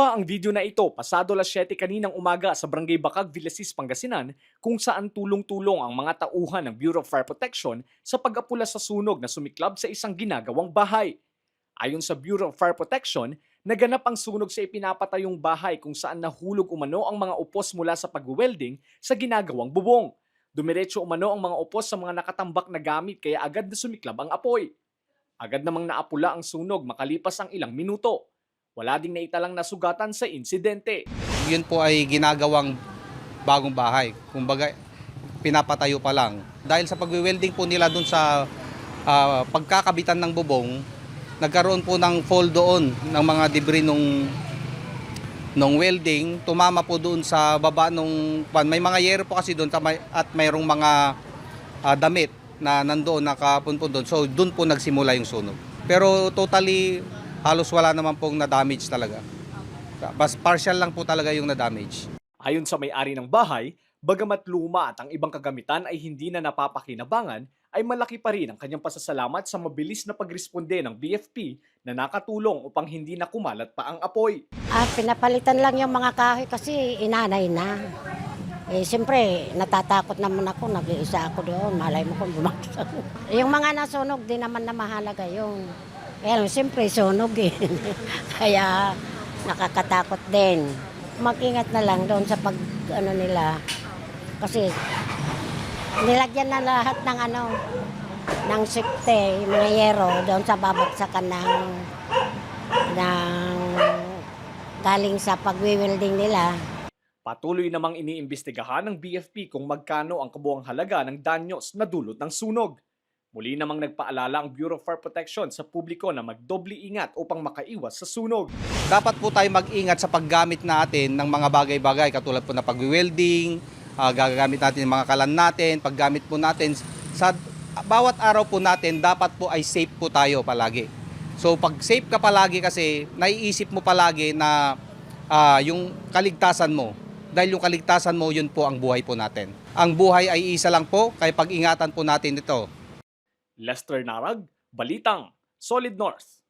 Nakuha ang video na ito pasado 7 kaninang umaga sa Barangay Bacag, Villasis, Pangasinan kung saan tulong-tulong ang mga tauhan ng Bureau of Fire Protection sa pag-apula sa sunog na sumiklab sa isang ginagawang bahay. Ayon sa Bureau of Fire Protection, naganap ang sunog sa ipinapatayong bahay kung saan nahulog umano ang mga upos mula sa pag-welding sa ginagawang bubong. Dumiretso umano ang mga upos sa mga nakatambak na gamit kaya agad na sumiklab ang apoy. Agad namang naapula ang sunog makalipas ang ilang minuto. Wala ding naitalang nasugatan sa insidente. Yun po ay ginagawang bagong bahay. Kumbaga, pinapatayo pa lang. Dahil sa pag-welding po nila dun sa pagkakabitan ng bubong, nagkaroon po ng fall doon ng mga debris nung welding. Tumama po doon sa baba nung may mga yero po kasi doon at mayroong mga damit na nandoon nakapunpun doon. So doon po nagsimula yung sunog. Pero totally halos wala naman pong na-damage talaga. Bas partial lang po talaga yung na-damage. Ayon sa may-ari ng bahay, bagamat luma at ang ibang kagamitan ay hindi na napapakinabangan, ay malaki pa rin ang kanyang pasasalamat sa mabilis na pagresponde ng BFP na nakatulong upang hindi na kumalat pa ang apoy. Pinapalitan lang yung mga kahoy kasi inanay na. Siyempre, natatakot naman ako, nag-iisa ako doon, malay mo kung bumaksak. Yung mga nasunog, di naman na mahalaga yung. Kaya siyempre, sunog eh. Kaya nakakatakot din. Mag-ingat na lang doon sa nila. Kasi nilagyan na lahat ng safety, mga yero doon sa babagsakan ng galing sa pag-welding nila. Patuloy namang iniimbestigahan ng BFP kung magkano ang kabuang halaga ng danyos na dulot ng sunog. Muli namang nagpaalala ang Bureau of Fire Protection sa publiko na magdobli ingat upang makaiwas sa sunog. Dapat po tayo mag-ingat sa paggamit natin ng mga bagay-bagay katulad po na pag-welding, gagamit natin yung mga kalan natin, paggamit po natin sa bawat araw po natin, dapat po ay safe po tayo palagi. So pag safe ka palagi kasi, naiisip mo palagi na yung kaligtasan mo. Dahil yung kaligtasan mo, yun po ang buhay po natin. Ang buhay ay isa lang po, kaya pag-ingatan po natin ito. Lester Narag, Balitang, Solid North.